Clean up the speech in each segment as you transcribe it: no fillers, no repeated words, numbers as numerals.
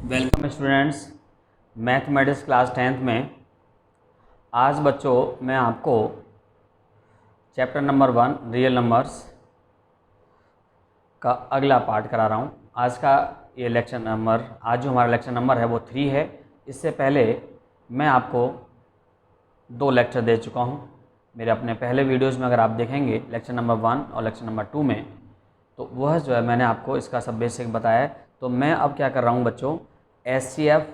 Welcome students, mathematics class 10th में आज बच्चों मैं आपको चैप्टर नंबर 1 रियल नंबर्स का अगला पार्ट करा रहा हूँ। आज का ये लेक्चर नंबर, आज जो हमारा लेक्चर नंबर है वो 3 है। इससे पहले मैं आपको 2 लेक्चर दे चुका हूँ। मेरे अपने पहले वीडियोज़ में अगर आप देखेंगे लेक्चर नंबर 1 और लेक्चर नंबर 2 में, तो वह जो है मैंने आपको इसका सब बेसिक बताया है। तो मैं अब क्या कर रहा हूँ बच्चों, एचसीएफ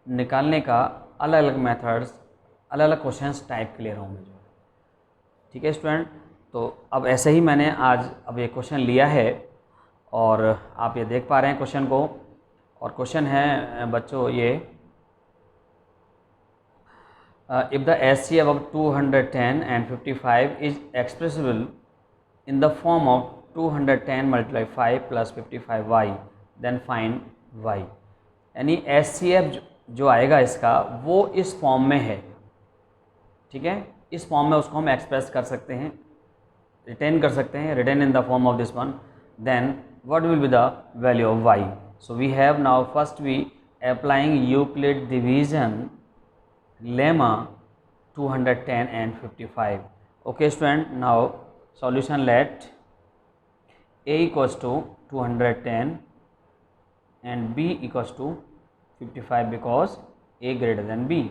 निकालने का अलग अलग मेथड्स, अलग अलग क्वेश्चंस टाइप के ले रहा हूँ मैं। ठीक है स्टूडेंट, तो अब ऐसे ही मैंने आज अब ये क्वेश्चन लिया है और आप ये देख पा रहे हैं क्वेश्चन को। और क्वेश्चन है बच्चों ये, if the HCF of 210 and 55 is expressible in the form of 210 multiply 5 plus 55y, then find y। यानी HCF जो आएगा इसका वो इस फॉर्म में है। ठीक है, इस फॉर्म में उसको हम एक्सप्रेस कर सकते हैं, रिटेन कर सकते हैं, written in the form of this one. Then what will be the value of y? So we have now first we applying Euclid division lemma 210 and 55. Okay student, now solution, let a equals to 210 and b equals to 55 because a greater than b.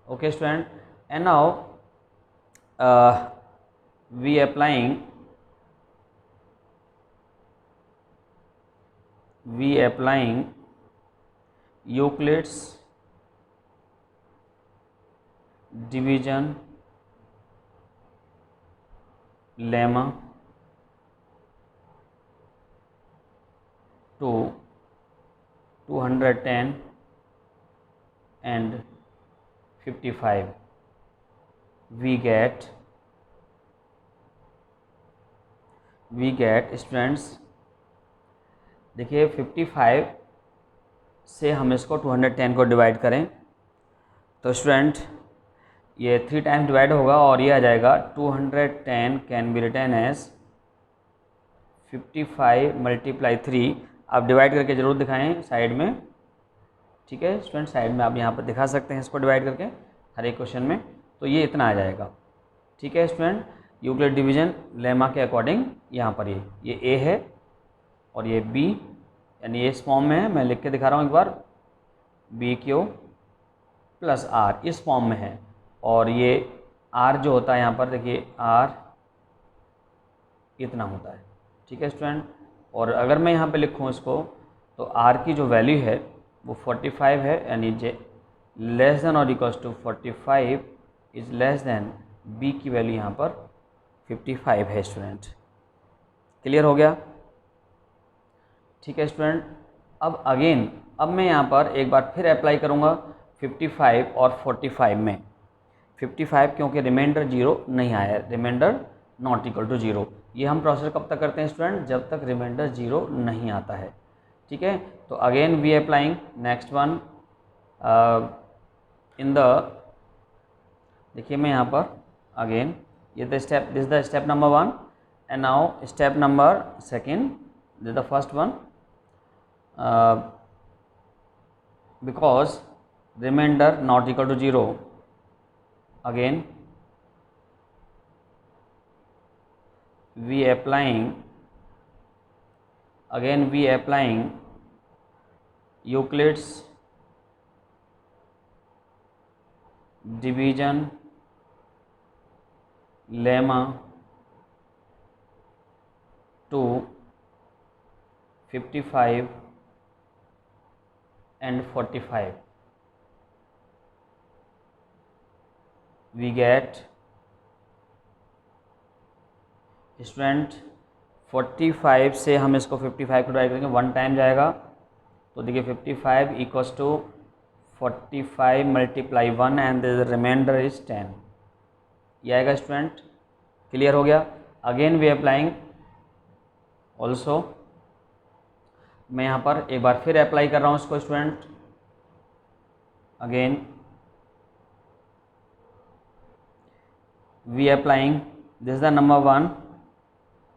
Okay student, and now we applying Euclid's division lemma to 210 and 55, we get students देखिए 55 से हम इसको 210 को divide करें तो student ये 3 times divide होगा और ये आ जाएगा 210 can be written as 55 multiply 3। आप डिवाइड करके ज़रूर दिखाएं साइड में। ठीक है स्टूडेंट, साइड में आप यहाँ पर दिखा सकते हैं इसको डिवाइड करके हर एक क्वेश्चन में, तो ये इतना आ जाएगा। ठीक है स्टूडेंट, यूक्लिड डिवीजन लेमा के अकॉर्डिंग यहाँ पर ये ए है और ये बी, यानी ये इस फॉर्म में है। मैं लिख के दिखा रहा हूँ एक बार, बी क्यू प्लस आर इस फॉर्म में है। और ये आर जो होता है यहाँ पर देखिए, आर इतना होता है। ठीक है स्टूडेंट, और अगर मैं यहाँ पे लिखूँ इसको तो आर की जो वैल्यू है वो 45 है, यानी जे लेस देन और equals to 45 is less than B की वैल्यू यहाँ पर 55 है स्टूडेंट। क्लियर हो गया? ठीक है स्टूडेंट, अब मैं यहाँ पर एक बार फिर अप्लाई करूँगा 55 और 45 में। 55 क्योंकि रिमाइंडर 0 नहीं आया है, रिमाइंडर नॉट इक्वल टू 0। ये हम प्रोसेस कब तक करते हैं स्टूडेंट? जब तक रिमाइंडर 0 नहीं आता है। ठीक है, तो again we applying next one in the, देखिए मैं यहाँ पर अगेन ये the step, this the step number 1 and now step number 2, this the first one, because remainder not equal to 0, again we applying Euclid's division lemma to 55 and 45, we get student 45 से हम इसको 55 को divide करेंगे, 1 time जाएगा तो देखिए 55 equals to 45 multiply 1 and the remainder is 10, ये आएगा स्टूडेंट। क्लियर हो गया? अगेन वी अप्लाइंग ऑल्सो, मैं यहाँ पर एक बार फिर अप्लाई कर रहा हूँ इसको student. Again we applying this the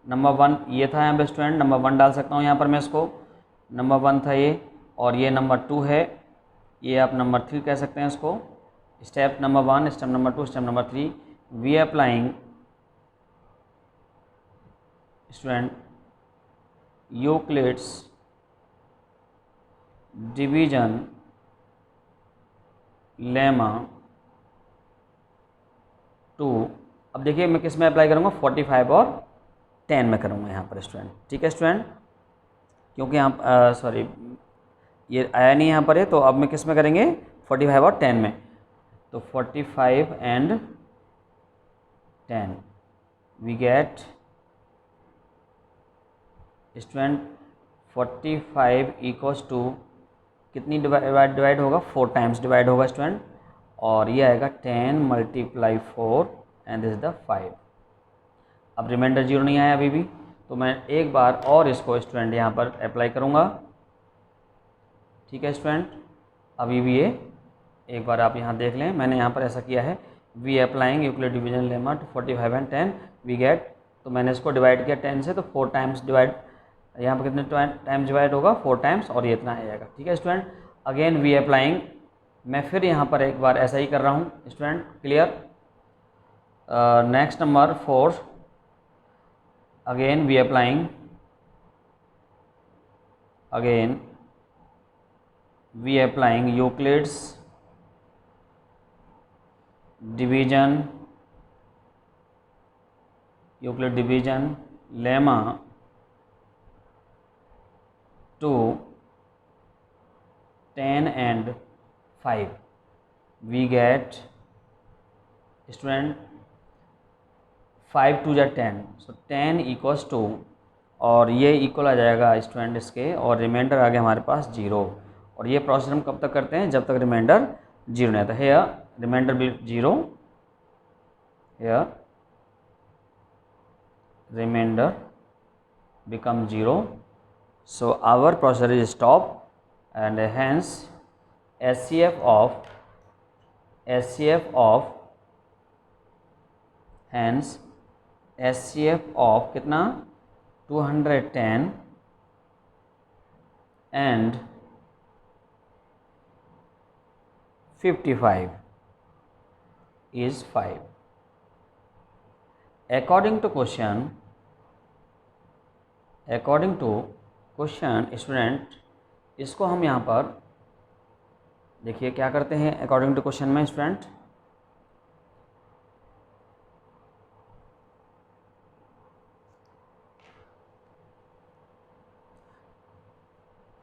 number one ये था यहाँ पे स्टूडेंट, नंबर 1 डाल सकता हूँ यहाँ पर मैं इसको। नंबर 1 था ये, और ये नंबर 2 है, ये आप नंबर 3 कह सकते हैं इसको। Step number 1, step number 2, step number 3, we applying student Euclid's division lemma to. अब देखिए मैं किस में अप्लाई करूँगा, 45 और 10 में करूँगा यहाँ पर स्टूडेंट। ठीक है स्टूडेंट, क्योंकि यहाँ सॉरी ये आया नहीं यहाँ पर है, तो अब मैं किस में करेंगे, 45 और 10 में। तो 45 and 10 we get student 45 equals to कितनी डिवाइड होगा, 4 टाइम्स डिवाइड होगा स्टूडेंट, और ये आएगा 10 × 4 एंड दिस इज द 5। अब रिमाइंडर 0 नहीं आया अभी भी, तो मैं एक बार और इसको स्टूडेंट यहाँ पर अप्लाई करूँगा। ठीक है स्टूडेंट, अभी भी ये एक बार आप यहाँ देख लें, मैंने यहाँ पर ऐसा किया है, we applying Euclid division lemma to 45 and 10 we get, तो मैंने इसको डिवाइड किया 10 से, तो 4 टाइम्स डिवाइड, यहाँ पर कितने टाइम्स डिवाइड होगा, 4 टाइम्स, और ये इतना आ जाएगा। ठीक है स्टूडेंट, अगेन वी अप्लाइंग, मैं फिर यहाँ पर एक बार ऐसा ही कर रहा हूँ student, clear. Next number 4, again we applying, again we applying Euclid's division, Euclid division lemma to 10 and 5 we get student 5 × 10, so 10 equals to, और ये इक्वल आ जाएगा स्टूडेंट इसके, और रिमाइंडर आ गया हमारे पास 0। और ये प्रोसेस हम कब तक करते हैं, जब तक रिमाइंडर 0 नहीं आता। है रिमाइंडर भी 0, here remainder become 0, so our processor is stopped, and hence SCF of कितना 210 and 55 is 5 according to question student. इसको हम यहाँ पर देखिए क्या करते हैं अकॉर्डिंग टू क्वेश्चन में स्टूडेंट,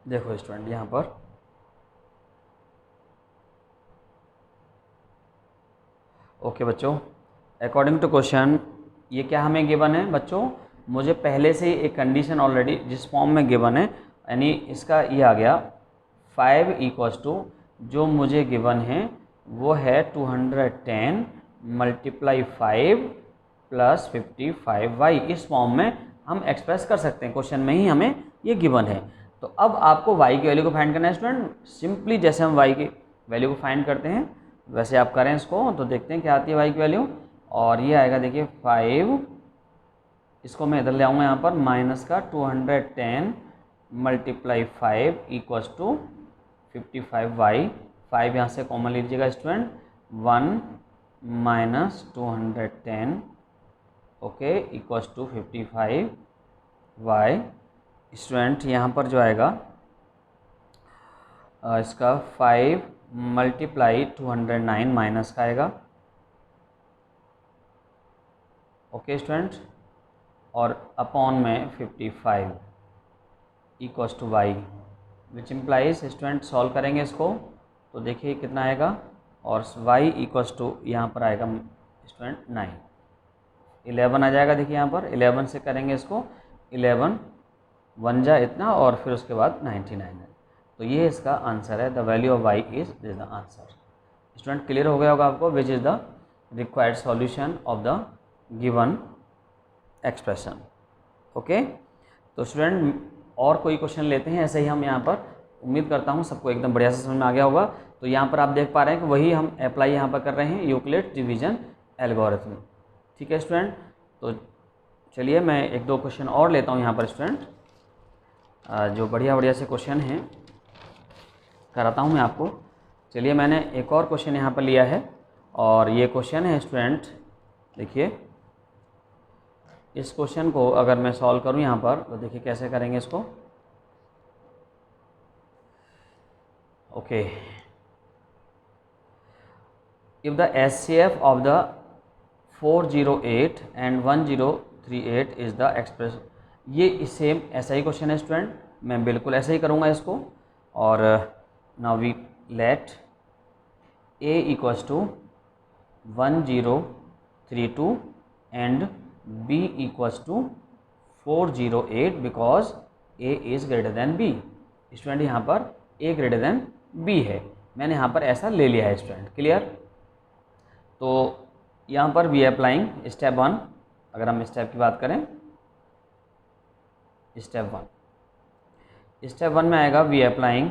देखो स्टूडेंट यहाँ पर ओके बच्चों, अकॉर्डिंग टू क्वेश्चन ये क्या हमें गिवन है बच्चों, मुझे पहले से ही एक कंडीशन ऑलरेडी जिस फॉर्म में गिवन है, यानी इसका ये आ गया 5 इक्वल्स टू, जो मुझे गिवन है वो है 210 × 5 + 55y। इस फॉर्म में हम एक्सप्रेस कर सकते हैं, क्वेश्चन में ही हमें ये गिवन है। तो अब आपको y की वैल्यू को फाइंड करना है स्टूडेंट। सिंपली जैसे हम y की वैल्यू को फाइंड करते हैं वैसे आप करें इसको, तो देखते हैं क्या आती है y की वैल्यू। और ये आएगा देखिए 5, इसको मैं इधर ले आऊँगा यहाँ पर, माइनस का 210 × 5 = 55y। 5 यहाँ से कॉमन लीजिएगा student, 1 - 210 okay equals to 55y। Student यहाँ पर जो आएगा इसका 5 × 209 माइनस का आएगा ओके स्टूडेंट, और अपॉन में 55 equals to y, which implies student solve करेंगे इसको तो देखिए कितना आएगा, और y इक्वल्स टू यहाँ पर आएगा स्टूडेंट 9, 11 आ जाएगा। देखिए यहाँ पर 11 से करेंगे इसको, 11 1 जा इतना, और फिर उसके बाद 99 है। तो ये इसका आंसर है, the value of y is this the answer. Student clear हो गया होगा आपको, which is the required solution of the given expression okay. तो स्टूडेंट और कोई क्वेश्चन लेते हैं ऐसे ही हम यहाँ पर, उम्मीद करता हूँ सबको एकदम बढ़िया से समझ में आ गया होगा। तो यहाँ पर आप देख पा रहे हैं कि वही हम अप्लाई यहाँ पर कर रहे हैं, यूक्लिड डिवीजन एल्गोरिथम। ठीक है स्टूडेंट, तो चलिए मैं 1-2 क्वेश्चन और लेता हूँ यहाँ पर स्टूडेंट, जो बढ़िया बढ़िया से क्वेश्चन हैं कराता हूँ मैं आपको। चलिए, मैंने एक और क्वेश्चन यहाँ पर लिया है और ये क्वेश्चन है स्टूडेंट, देखिए इस क्वेश्चन को अगर मैं सॉल्व करूँ यहाँ पर तो देखिए कैसे करेंगे इसको। Okay, if the SCF of the 408 and 1038 is the express, ये सेम ऐसा ही क्वेश्चन है स्टूडेंट, मैं बिल्कुल ऐसे ही करूँगा इसको। और now we let A equals to 1032 and B equals to 408 because A is greater than B। Student यहाँ पर A ग्रेटर देन B है, मैंने यहाँ पर ऐसा ले लिया है स्टूडेंट, क्लियर। तो यहाँ पर वी अप्लाइंग स्टेप 1, अगर हम स्टेप की बात करें, स्टेप 1 में आएगा we applying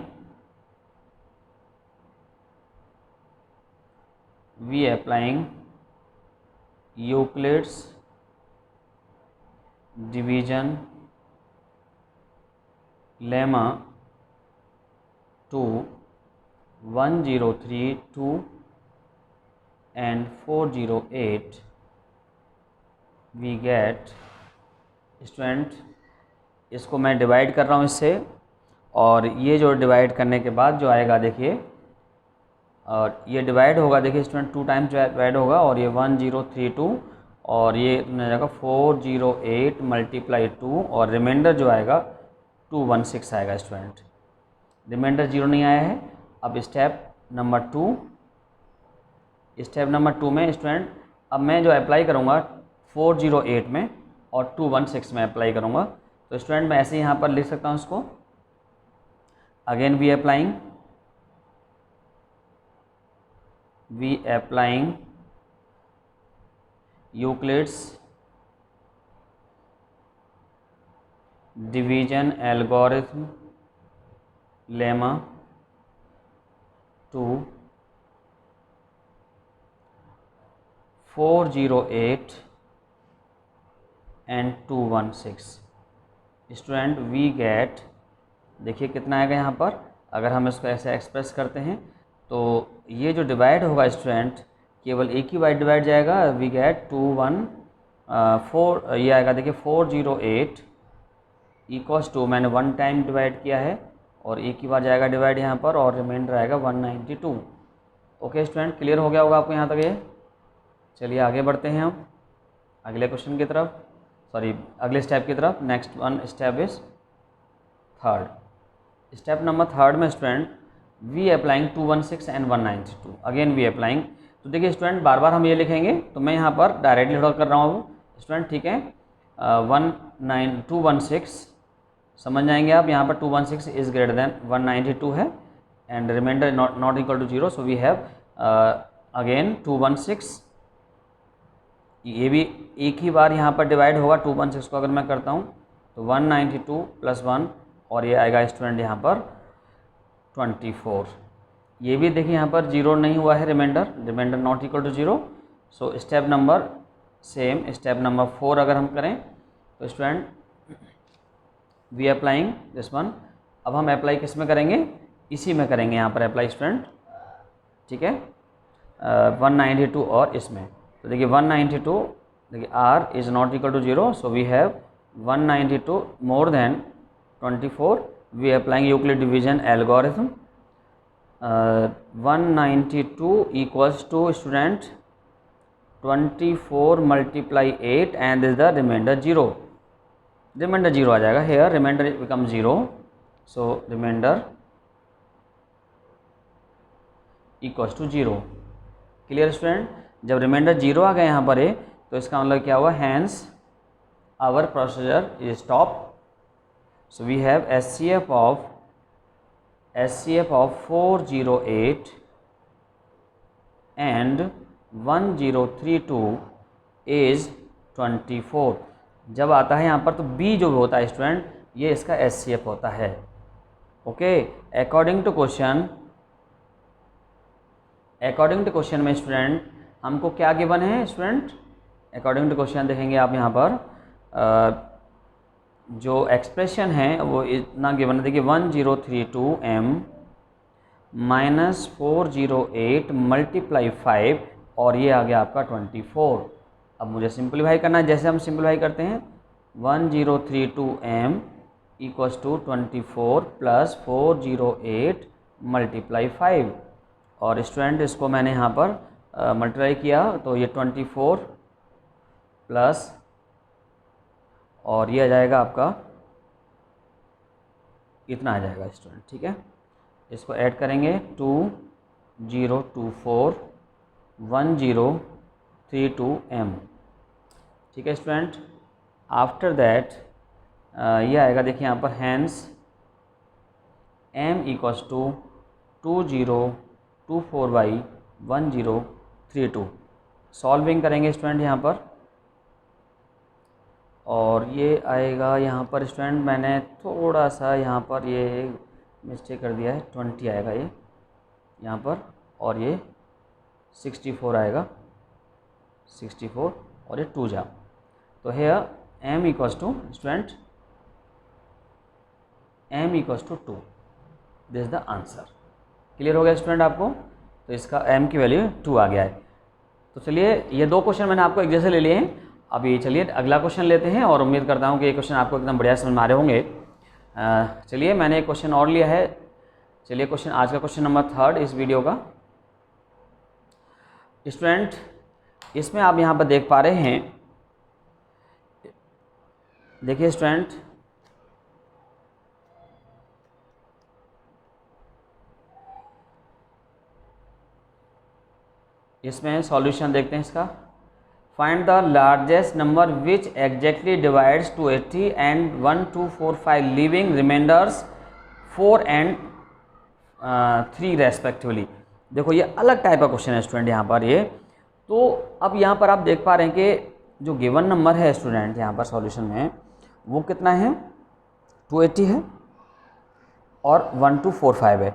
Euclid's division lemma to 1032 and 408 we get, student इसको मैं डिवाइड कर रहा हूँ इससे, और ये जो डिवाइड करने के बाद जो आएगा देखिए, और ये डिवाइड होगा देखिए स्टूडेंट 2 टाइम्स डिवाइड होगा, और ये 1032 और ये हो जाएगा 408 मल्टीप्लाई 2 और रिमाइंडर जो आएगा 216 आएगा स्टूडेंट, रिमाइंडर 0 नहीं आया है। अब स्टेप नंबर 2 में स्टूडेंट अब मैं जो अप्लाई करूँगा 408 में और 216 में अप्लाई करूँगा, तो स्टूडेंट मैं ऐसे ही यहाँ पर लिख सकता हूँ इसको, again we applying Euclid's division algorithm lemma to 408 and 216। Student we get, देखिए कितना आएगा यहाँ पर, अगर हम इसको ऐसे एक्सप्रेस करते हैं तो ये जो डिवाइड होगा स्टूडेंट केवल एक ही बार डिवाइड जाएगा, वी गेट 4 ये आएगा देखिए 408 इक्वल्स टू, मैंने 1 टाइम डिवाइड किया है और एक ही बार जाएगा डिवाइड यहाँ पर, और रिमाइंडर आएगा 192। ओके स्टूडेंट, क्लियर हो गया होगा आपको यहाँ तक ये। चलिए आगे बढ़ते हैं हम अगले क्वेश्चन की तरफ, अगले स्टेप की तरफ। Next one step is third, step number 3 में student we applying 216 and 192, again we applying. तो देखिए स्टूडेंट बार बार हम ये लिखेंगे, तो मैं यहाँ पर डायरेक्टली ड्रॉ कर रहा हूँ स्टूडेंट, ठीक है। 216 समझ जाएंगे आप, यहाँ पर 216 इज ग्रेटर देन 192 है and remainder not equal to 0, so we have again 216, ये भी एक ही बार यहाँ पर डिवाइड होगा। 216 को अगर मैं करता हूँ तो 192 प्लस 1 और ये आएगा स्टूडेंट यहाँ पर 24। ये भी देखिए यहाँ पर 0 नहीं हुआ है, remainder not equal to 0। So step number 4 अगर हम करें तो student we applying this one. अब हम अप्लाई किस में करेंगे, इसी में करेंगे यहाँ पर अप्लाई स्टूडेंट, ठीक है, 192 और इसमें। तो देखिए 192, देखिए r is not equal to 0, so we have 192 more than 24, we applying Euclid division algorithm. 192 equals to student 24 multiply 8 and is the remainder 0, remainder 0 आ जाएगा here, remainder become 0, so remainder equals to 0। Clear student, जब remainder 0 आ गया यहाँ पर है तो इसका मतलब क्या हुआ, hence our procedure is stop. So we have SCF of 408 and 1032 is 24। जब आता है यहाँ पर तो B जो होता है स्टूडेंट, ये इसका SCF होता है। ओके, अकॉर्डिंग टू क्वेश्चन में स्टूडेंट हमको क्या गिवन है स्टूडेंट, अकॉर्डिंग टू क्वेश्चन देखेंगे आप यहाँ पर जो एक्सप्रेशन है वो इतना गिवन है, देखिए 1032 m -408 मल्टीप्लाई 5 और ये आ गया आपका 24। अब मुझे सिंप्लीफाई करना है, जैसे हम सिंप्लीफाई करते हैं 1032m equals to 24 plus 408 multiply 5। और स्टूडेंट इसको मैंने यहाँ पर मल्टीप्लाई किया तो ये 24 प्लस और ये आ जाएगा आपका इतना आ जाएगा स्टूडेंट, ठीक है। इसको ऐड करेंगे 2024 1032m, ठीक है स्टूडेंट। आफ्टर दैट ये आएगा, देखिए यहाँ पर hence m equals to 2024/1032। Solving करेंगे स्टूडेंट यहाँ पर, और ये आएगा यहाँ पर स्टूडेंट, मैंने थोड़ा सा यहाँ पर ये मिस्टेक कर दिया है, 20 आएगा ये यहाँ पर, और ये 64 आएगा, 64 और ये 2 जा, तो here m equals to student m equals to 2। This is the answer. Clear हो गया स्टूडेंट आपको? तो इसका m की वैल्यू 2 आ गया है। तो चलिए ये दो क्वेश्चन मैंने आपको एक जैसे ले लिए हैं। अभी चलिए अगला क्वेश्चन लेते हैं, और उम्मीद करता हूँ कि ये क्वेश्चन आपको एकदम बढ़िया समझ में आ रहे होंगे। चलिए मैंने एक क्वेश्चन और लिया है। चलिए क्वेश्चन, आज का क्वेश्चन नंबर 3 इस वीडियो का। स्टूडेंट इसमें आप यहाँ पर देख पा रहे हैं, देखिए स्टूडेंट इसमें सॉल्यूशन देखते हैं इसका। Find the largest number which exactly divides 280 and 1245 leaving remainders 4 and 3 respectively. देखो ये अलग टाइप का क्वेश्चन है स्टूडेंट यहाँ पर ये। तो अब यहाँ पर आप देख पा रहे हैं कि जो गिवन नंबर है स्टूडेंट यहाँ पर सॉल्यूशन में वो कितना है, 280 है और 1245 है।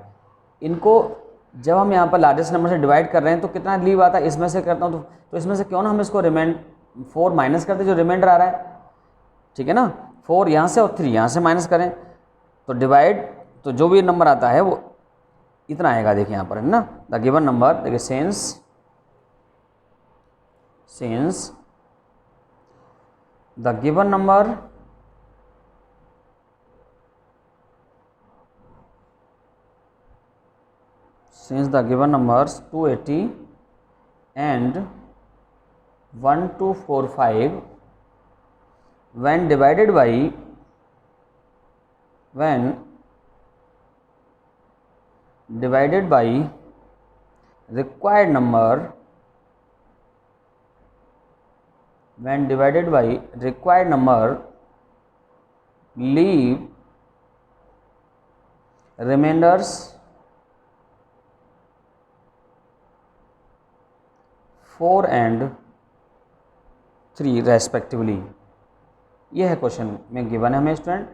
इनको जब हम यहाँ पर लार्जेस्ट नंबर से डिवाइड कर रहे हैं तो कितना लीव आता है, इसमें से करता हूँ तो इसमें से क्यों ना हम इसको 4 माइनस करते, जो रिमाइंडर आ रहा है, ठीक है ना। 4 यहाँ से और 3 यहाँ से माइनस करें तो डिवाइड, तो जो भी नंबर आता है वो इतना आएगा। देखिए यहाँ पर है ना, द गिवन नंबर, देखिए since the given number since the given numbers 280 and 1245 when divided by required number, when divided by required number leave remainders 4 and 3 respectively. ये है क्वेश्चन में गिवन है हमें student.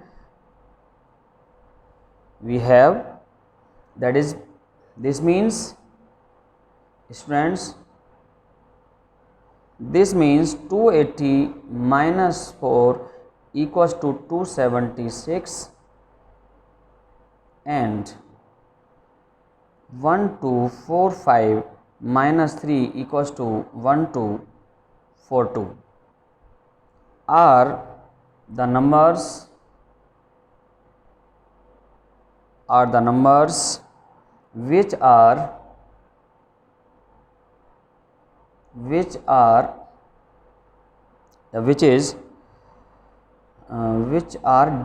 We have that is, this means students, this means 280 minus 4 equals to 276 and 1245 minus 3 equals to 1242 are the numbers which are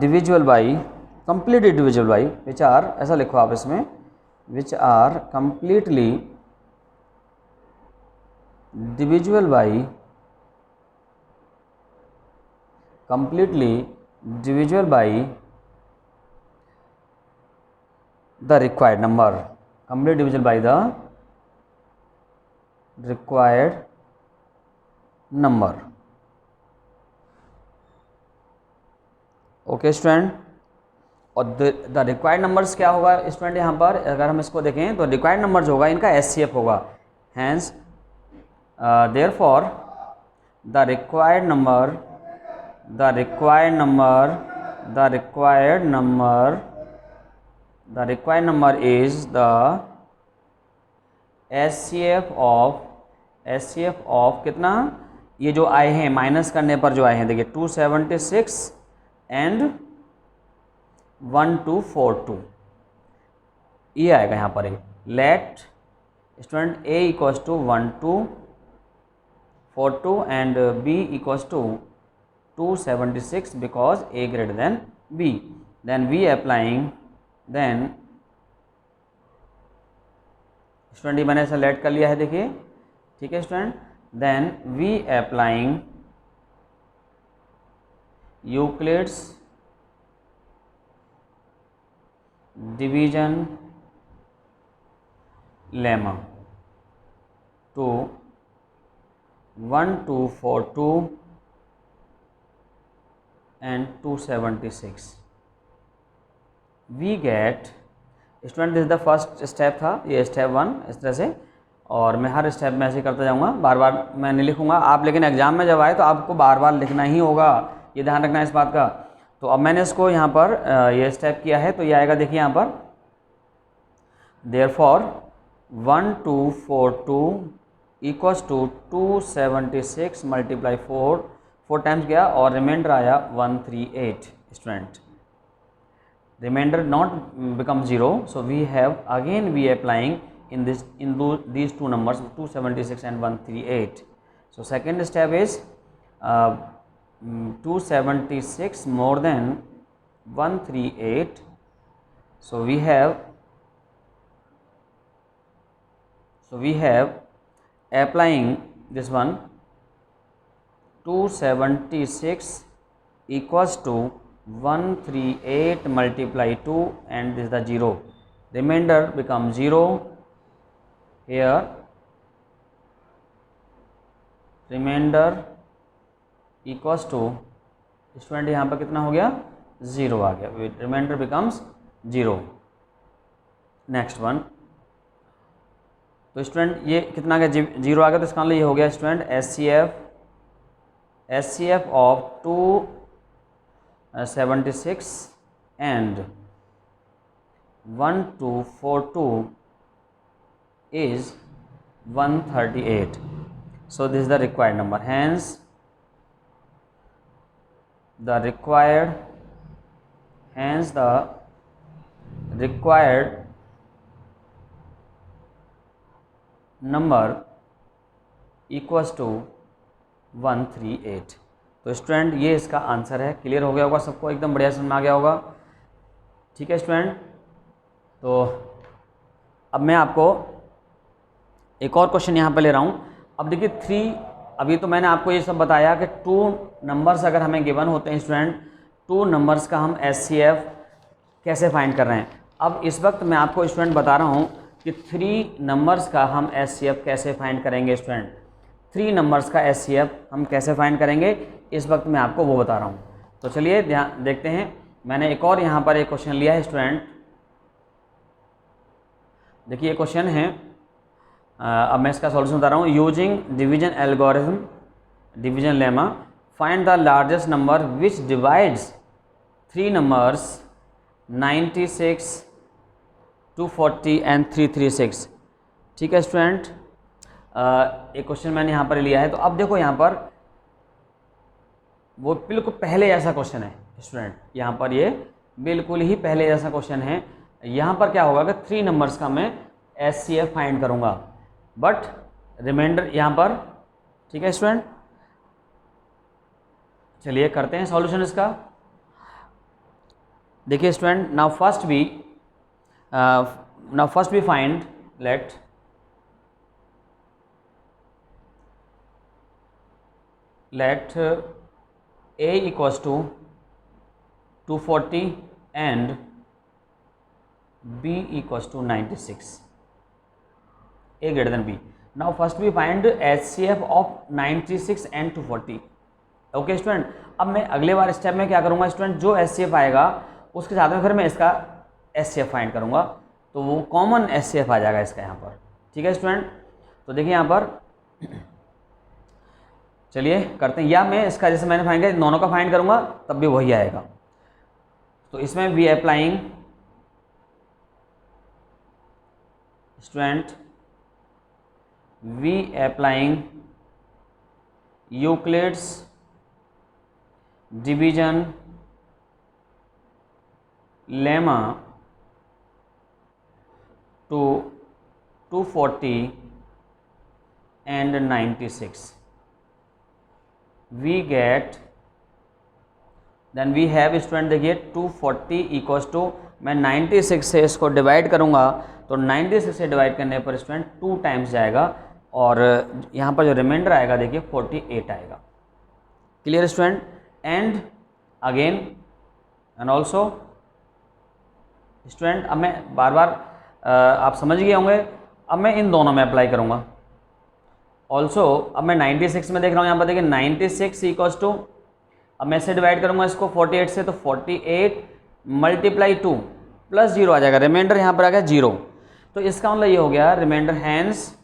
divisible by, completely divisible by, which are, ऐसा लिखो आप इसमें, which are completely divisible by the required number, completely divisible by the required number। Okay student, और the required numbers क्या होगा student, यहाँ पर अगर हम इसको देखें तो रिक्वायर्ड नंबर जो होगा इनका SCF होगा। Hence therefore the required number the required number is the H C F of कितना, ये जो आए हैं माइनस करने पर जो आए हैं देखिए 276 एंड 1242, ये आएगा यहाँ पर। Let student A equals to 1242 and B equals to 276 because A greater than B, then we applying, then student ये मैंने ऐसा लेट कर लिया है देखिए, ठीक है student. Then we applying Euclid's division lemma to 1242 and 276, we get student this is the first step था, ये स्टेप 1 इस तरह से, और मैं हर स्टेप में ऐसे करता जाऊँगा, बार बार मैं नहीं लिखूँगा आप, लेकिन एग्जाम में जब आए तो आपको बार बार लिखना ही होगा, ये ध्यान रखना है इस बात का। तो अब मैंने इसको यहाँ पर ये स्टेप किया है, तो ये आएगा देखिए यहाँ पर, therefore 1242 equals to 276 multiply 4 times गया और रिमाइंडर आया 138 student, remainder not become 0, so we have again we applying in these two numbers 276 and 138. So second step is 276 more than 138, so we have applying this one 276 equals to 138 multiply 2 and this is the 0, remainder become 0 here, remainder equals to student यहाँ पर कितना हो गया 0 आ गया, reminder becomes 0। Next one, तो student ये कितना आ गया 0 आ गया, तो इसका मतलब ये हो गया student H C F of 276 and 1242 is 138. So this is the required number. Hence the required number equals to 138. तो स्टूडेंट ये इसका आंसर है। क्लियर हो गया होगा सबको, एकदम बढ़िया समझ में आ गया होगा। ठीक है स्टूडेंट, तो अब मैं आपको एक और क्वेश्चन यहाँ पे ले रहा हूँ। अब देखिए 3, अभी तो मैंने आपको ये सब बताया कि 2 नंबर्स अगर हमें गिवन होते हैं स्टूडेंट, 2 नंबर्स का हम HCF कैसे फाइंड कर रहे हैं। अब इस वक्त मैं आपको स्टूडेंट बता रहा हूँ कि 3 नंबर्स का हम HCF कैसे फाइंड करेंगे। स्टूडेंट 3 नंबर्स का HCF हम कैसे फाइंड करेंगे, इस वक्त मैं आपको वो बता रहा हूँ। तो चलिए ध्यान देखते हैं। मैंने एक और यहाँ पर एक क्वेश्चन लिया है स्टूडेंट, देखिए ये क्वेश्चन है, अब मैं इसका सॉल्यूशन बता रहा हूँ। Using division algorithm, division lemma, find the largest number which divides 3 numbers 96, 240 and 336। ठीक है स्टूडेंट, एक क्वेश्चन मैंने यहाँ पर लिया है। तो अब देखो यहाँ पर वो बिल्कुल पहले जैसा क्वेश्चन है स्टूडेंट, यहाँ पर ये बिल्कुल ही पहले जैसा क्वेश्चन है। यहाँ पर क्या होगा कि 3 नंबर्स का मैं HCF फाइंड करूँगा, बट रिमाइंडर यहाँ पर। ठीक है स्टूडेंट, चलिए करते हैं सॉल्यूशन इसका। देखिए student, now first we find let A equals to 240 and B equals to 96, A greater than B. Now first we find HCF of 96 and 240. Okay student, अब मैं अगले बार स्टेप में क्या करूँगा स्टूडेंट, जो HCF आएगा उसके साथ में फिर मैं इसका HCF फाइंड करूँगा, तो वो कॉमन HCF आ जाएगा इसका यहाँ पर। ठीक है स्टूडेंट, तो देखिए यहाँ पर चलिए करते हैं, या मैं इसका जैसे मैंने फाइंड किया दोनों का फाइंड करूंगा तब भी वही आएगा। तो इसमें we applying student, we applying Euclid's division lemma to 240 and 96, we get, then we have student देखिए 240 इक्वल्स टू, मैं 96 से इसको डिवाइड करूंगा तो 96 से डिवाइड करने पर स्टूडेंट 2 टाइम्स जाएगा और यहाँ पर जो रिमाइंडर आएगा देखिए 48 आएगा। Clear student? And again and also student, अब मैं बार बार आप समझ गए होंगे, अब मैं इन दोनों में अप्लाई करूँगा। ऑल्सो अब मैं 96 में देख रहा हूँ, यहाँ पर देखिए 96 इक्वल्स टू, अब मैं इसे डिवाइड करूंगा इसको 48 से, तो 48 मल्टीप्लाई 2 प्लस 0 आ जाएगा, रिमाइंडर यहाँ पर आ गया 0। तो इसका मतलब ये हो गया remainder, hence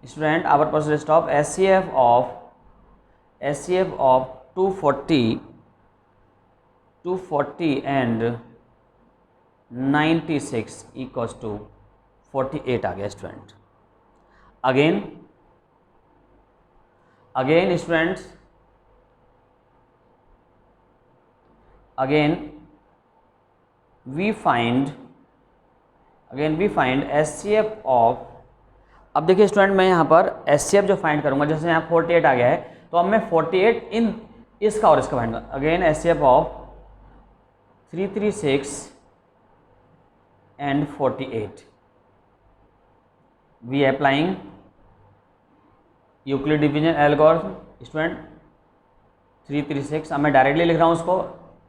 student our percentage stop HCF of 240 and 96 equals to 48 आ गया student. Again students, again we find SCF of, अब देखिए स्टूडेंट मैं यहाँ पर SCF जो फाइंड करूँगा, जैसे यहाँ 48 आ गया है तो अब मैं 48 इन इसका और इसका फाइंड करूँगा। Again SCF of 336 and 48, we applying Euclid division algorithm student 336, अब मैं डायरेक्टली लिख रहा हूँ उसको,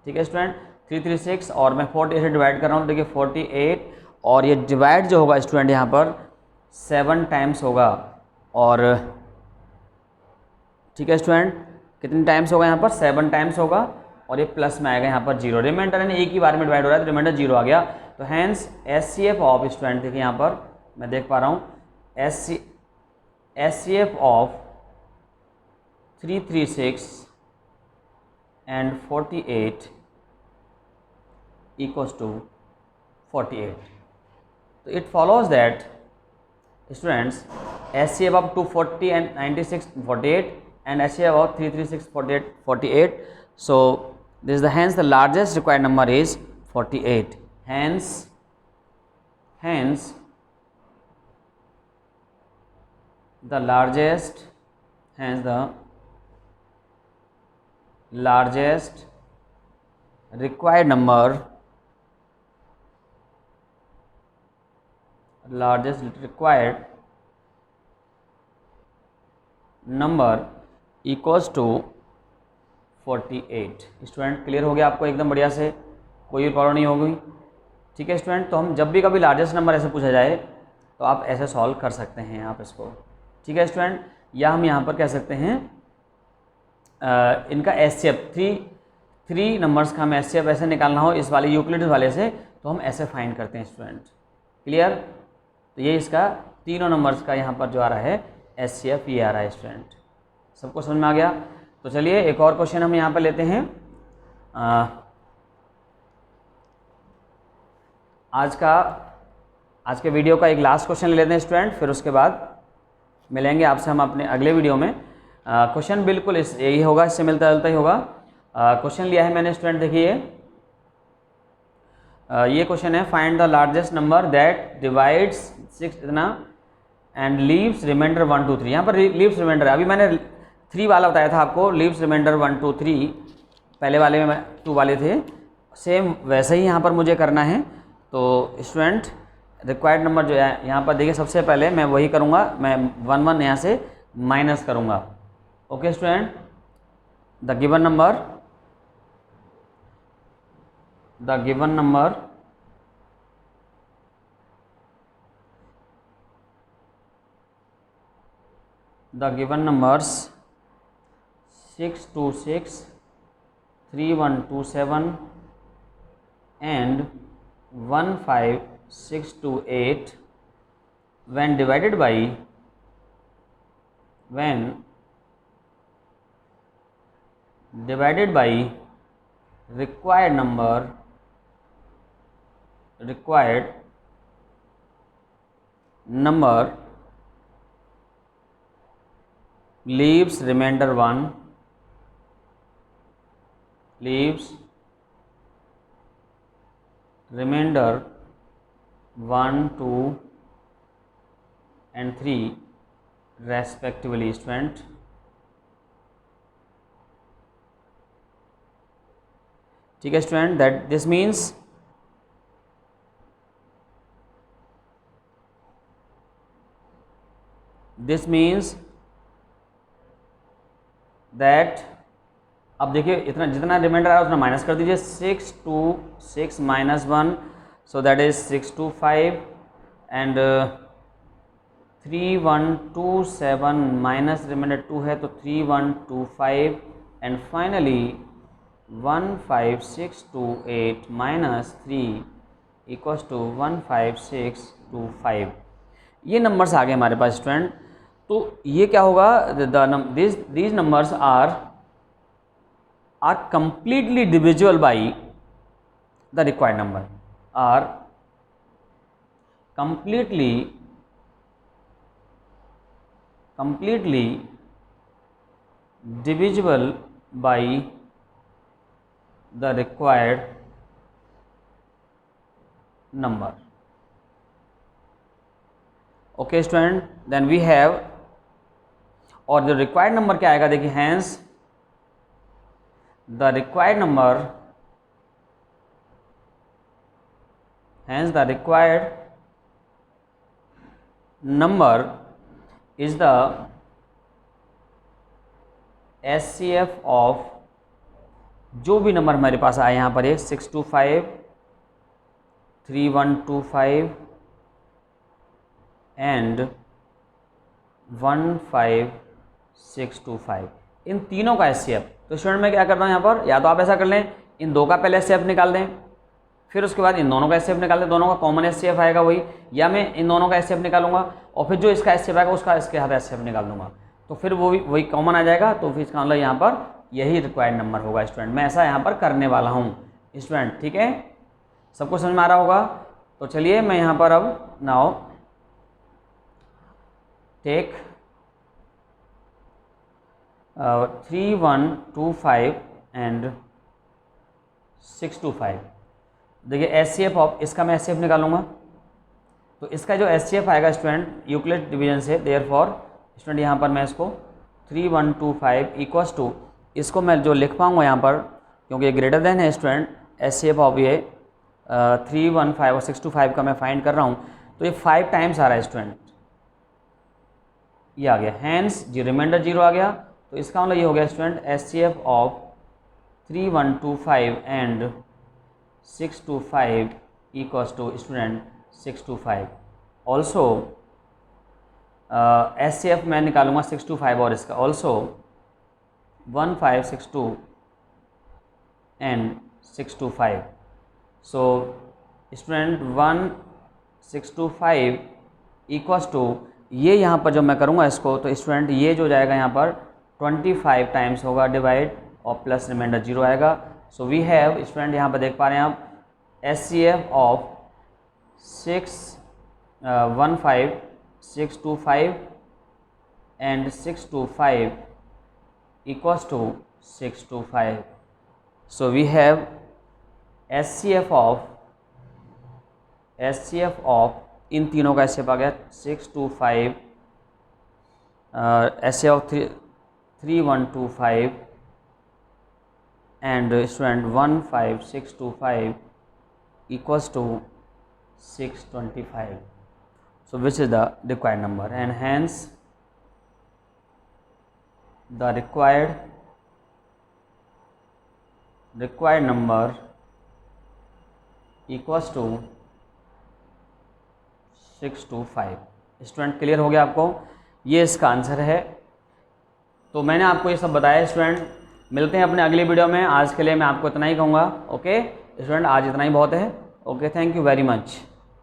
ठीक है स्टूडेंट 336 और मैं 48 से डिवाइड कर रहा हूँ, देखिए 48 और ये डिवाइड जो होगा स्टूडेंट यहाँ पर 7 टाइम्स होगा, और ठीक है स्टूडेंट कितने टाइम्स होगा यहाँ पर 7 टाइम्स होगा, और ये प्लस में आएगा यहाँ पर 0, रिमाइंडर यानी एक ही बार में डिवाइड हो रहा है तो रिमाइंडर 0 आ गया। तो हैंस एचसीएफ ऑफ स्टूडेंट, देखिए यहाँ पर मैं देख पा रहा हूँ HCF of 336 and 48 equals to 48. So it follows that students SCF of 240 and 96 48 and SCF of 336 48. So this is hence the largest required number is 48. Hence the largest required number equals to 48। Student clear हो गया आपको एकदम बढ़िया से, कोई भी problem नहीं होगी, ठीक है स्टूडेंट। तो हम जब भी कभी लार्जेस्ट नंबर ऐसे पूछा जाए तो आप ऐसे सॉल्व कर सकते हैं आप इसको, ठीक है स्टूडेंट। या हम यहाँ पर कह सकते हैं इनका एचसीएफ 3 नंबर्स का हम एचसीएफ ऐसे निकालना हो इस वाले यूक्लिड वाले से तो हम ऐसे फाइंड करते हैं स्टूडेंट, क्लियर। तो ये इसका तीनों नंबर्स का यहाँ पर जो आ रहा है एचसीएफ ये आ रहा है स्टूडेंट, सबको समझ में आ गया। तो चलिए एक और क्वेश्चन हम यहाँ पर लेते हैं। आज के वीडियो का एक लास्ट क्वेश्चन ले लेते हैं स्टूडेंट, फिर उसके बाद मिलेंगे आपसे हम अपने अगले वीडियो में। क्वेश्चन बिल्कुल यही होगा, इससे मिलता जुलता ही होगा। क्वेश्चन लिया है मैंने स्टूडेंट, देखिए ये क्वेश्चन है find the largest number that divides 6 इतना एंड लीव्स रिमाइंडर 1 2 3। यहाँ पर लीव्स रिमाइंडर है, अभी मैंने 3 वाला बताया था आपको, लीव्स रिमाइंडर 1 2 3 पहले वाले में 2 वाले थे, सेम वैसे ही यहाँ पर मुझे करना है। तो स्टूडेंट रिक्वायर्ड नंबर जो है यहाँ पर देखिए, सबसे पहले मैं वही करूँगा, मैं 1 1 यहाँ से माइनस करूँगा। Okay student, the given number numbers 626 3127 and 15628 when divided by required number leaves remainder 1, leaves remainder 1, 2 and 3 respectively. Student, ठीक है student, that this means that, अब देखिए इतना जितना रिमाइंडर आया उतना माइनस कर दीजिए, 6 2 6 minus 1, so that is 6 2 5 and 3 1 2 7 minus reminder 2 है तो 3 1 2 5 and finally 1 5 6 2 8 minus 3 equals to 1 5 6 2 5। ये नंबर्स आ गए हमारे पास स्टूडेंट। तो ये क्या होगा, these numbers are completely divisible by the required number, are completely divisible by the required number. Okay student, then we have, और जो required number क्या आएगा देखिए, hence the required number is the SCF of जो भी number हमारे पास आए यहाँ पर, ये 625 3125 एंड 15625, इन तीनों का SCF। तो स्टूडेंट मैं क्या कर रहा हूँ यहाँ पर, या तो आप ऐसा कर लें इन दो का पहले SCF निकाल दें, फिर उसके बाद इन दोनों का SCF निकाल दें, दोनों का कॉमन SCF आएगा वही, या मैं इन दोनों का SCF निकालूंगा और फिर जो इसका SCF आएगा उसका इसके हाथ SCF निकाल दूंगा, तो फिर वो भी वही कॉमन आ जाएगा। तो फिर इसका मतलब यहाँ पर यही रिक्वायर्ड नंबर होगा स्टूडेंट। मैं ऐसा यहाँ पर करने वाला हूँ स्टूडेंट, ठीक है, सबको समझ में आ रहा होगा। तो चलिए मैं यहाँ पर अब नाउ टेक 3125 एंड 625। देखिए SCF ऑफ इसका मैं SCF निकालूंगा, तो इसका जो SCF आएगा स्टूडेंट यूक्लिड डिवीजन से, देयरफॉर स्टूडेंट यहाँ पर मैं इसको 3125 इक्वल्स टू, इसको मैं जो लिख पाऊँगा यहाँ पर क्योंकि ये ग्रेटर देन है स्टूडेंट, SCF ऑफ ये 315 और 625 का मैं फाइंड कर रहा हूँ, तो ये 5 टाइम्स आ रहा है स्टूडेंट, ये आ गया, हैंस जी रिमाइंडर 0 आ गया। तो इसका मतलब ये हो गया student SCF of 3125 and 625 equals to student 625। Also SCF मैं निकालूंगा 625 और इसका also 1562 and 625। So student 1625 equals to, ये यहाँ पर जब मैं करूँगा इसको तो स्टूडेंट ये जो जाएगा यहाँ पर 25 टाइम्स होगा डिवाइड और प्लस रिमाइंडर 0 आएगा। सो वी हैव स्टूडेंट यहाँ पर देख पा रहे हैं आप SCF of 15625 and 625 equals to 625. So we have SCF of इन तीनों का SCF आ गया 625, SCF of 3125 and student 15625 equals to 625. So which is the required number, and hence the required number equals to 625। Student clear हो गया आपको, ये इसका answer है। तो मैंने आपको ये सब बताया स्टूडेंट, मिलते हैं अपने अगली वीडियो में। आज के लिए मैं आपको इतना ही कहूँगा। ओके स्टूडेंट, आज इतना ही बहुत है। Okay, thank you very much.